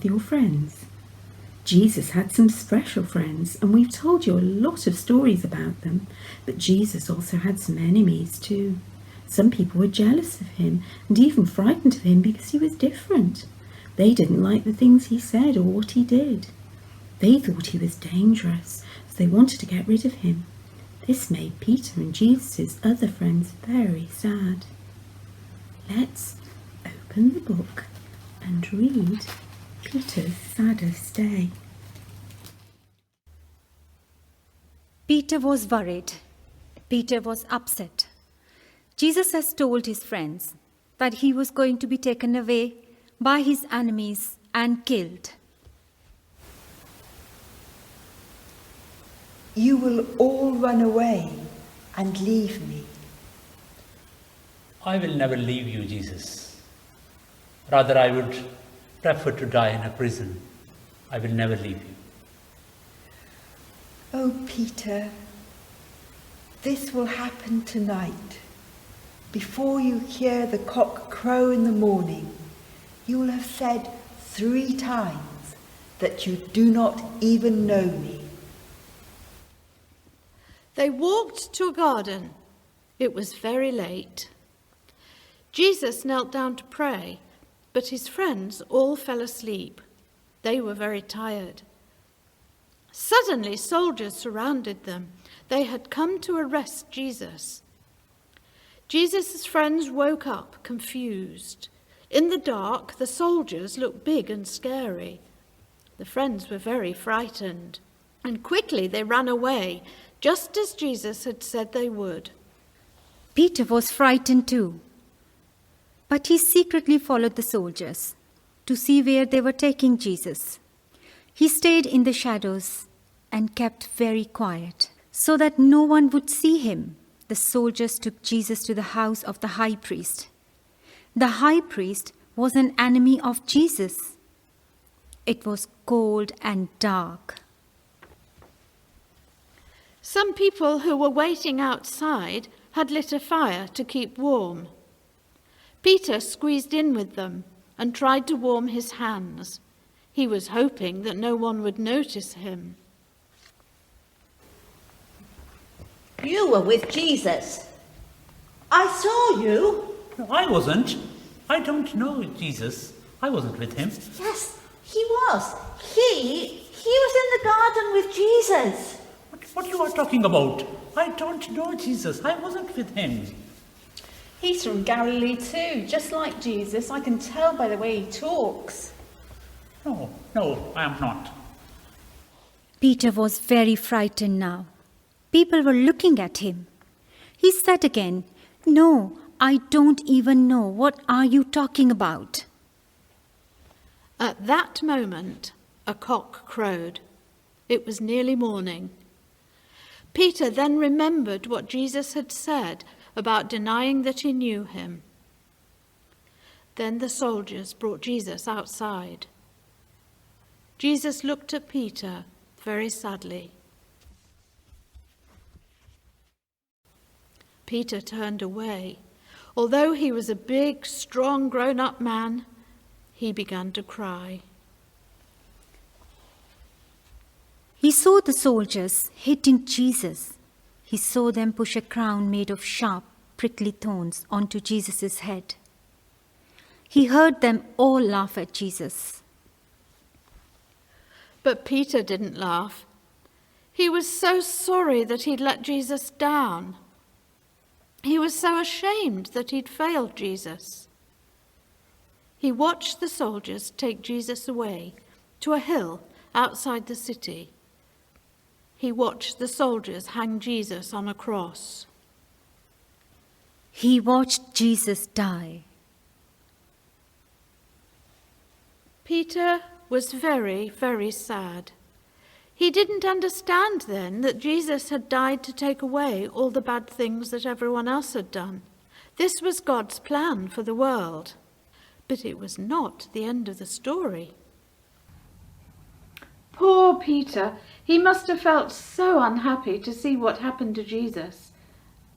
with your friends? Jesus had some special friends, and we've told you a lot of stories about them, but Jesus also had some enemies too. Some people were jealous of him and even frightened of him because he was different. They didn't like the things he said or what he did. They thought he was dangerous, so they wanted to get rid of him. This made Peter and Jesus' other friends very sad. Let's open the book and read Peter's saddest day. Peter was worried. Peter was upset. Jesus has told his friends that he was going to be taken away by his enemies and killed. You will all run away and leave me. I will never leave you, Jesus. Rather, I would prefer to die in a prison. I will never leave you. Oh, Peter, this will happen tonight. Before you hear the cock crow in the morning, you will have said 3 times that you do not even know me. They walked to a garden. It was very late. Jesus knelt down to pray, but his friends all fell asleep. They were very tired. Suddenly, soldiers surrounded them. They had come to arrest Jesus. Jesus' friends woke up, confused. In the dark, the soldiers looked big and scary. The friends were very frightened, and quickly they ran away, just as Jesus had said they would. Peter was frightened too, but he secretly followed the soldiers to see where they were taking Jesus. He stayed in the shadows and kept very quiet so that no one would see him. The soldiers took Jesus to the house of the high priest. The high priest was an enemy of Jesus. It was cold and dark. Some people who were waiting outside had lit a fire to keep warm. Peter squeezed in with them and tried to warm his hands. He was hoping that no one would notice him. You were with Jesus. I saw you. No, I wasn't. I don't know Jesus. I wasn't with him. Yes, he was. He was in the garden with Jesus. What you are talking about? I don't know Jesus. I wasn't with him. He's from Galilee too, just like Jesus. I can tell by the way he talks. No, I am not. Peter was very frightened now. People were looking at him. He said again, "No, I don't even know. What are you talking about?" At that moment, a cock crowed. It was nearly morning. Peter then remembered what Jesus had said about denying that he knew him. Then the soldiers brought Jesus outside. Jesus looked at Peter very sadly. Peter turned away. Although he was a big, strong, grown-up man, he began to cry. He saw the soldiers hitting Jesus. He saw them push a crown made of sharp, prickly thorns onto Jesus' head. He heard them all laugh at Jesus. But Peter didn't laugh. He was so sorry that he'd let Jesus down. He was so ashamed that he'd failed Jesus. He watched the soldiers take Jesus away to a hill outside the city. He watched the soldiers hang Jesus on a cross. He watched Jesus die. Peter was very, very sad. He didn't understand then that Jesus had died to take away all the bad things that everyone else had done. This was God's plan for the world. But it was not the end of the story. Poor Peter, he must have felt so unhappy to see what happened to Jesus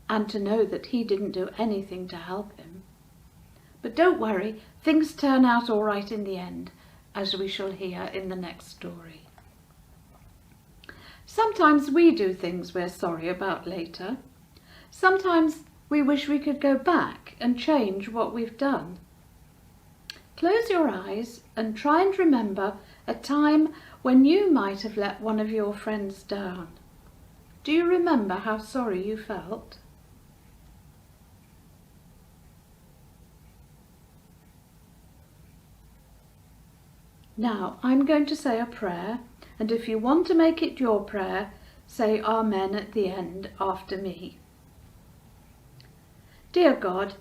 and to know that he didn't do anything to help him. But don't worry, things turn out all right in the end. as we shall hear in the next story. Sometimes we do things we're sorry about later. Sometimes we wish we could go back and change what we've done. Close your eyes and try and remember a time when you might have let one of your friends down. Do you remember how sorry you felt? Now, I'm going to say a prayer, and if you want to make it your prayer, say Amen at the end after me. Dear God,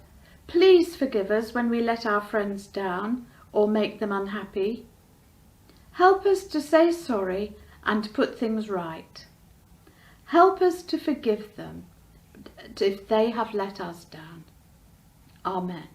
please forgive us when we let our friends down or make them unhappy. Help us to say sorry and put things right. Help us to forgive them if they have let us down. Amen.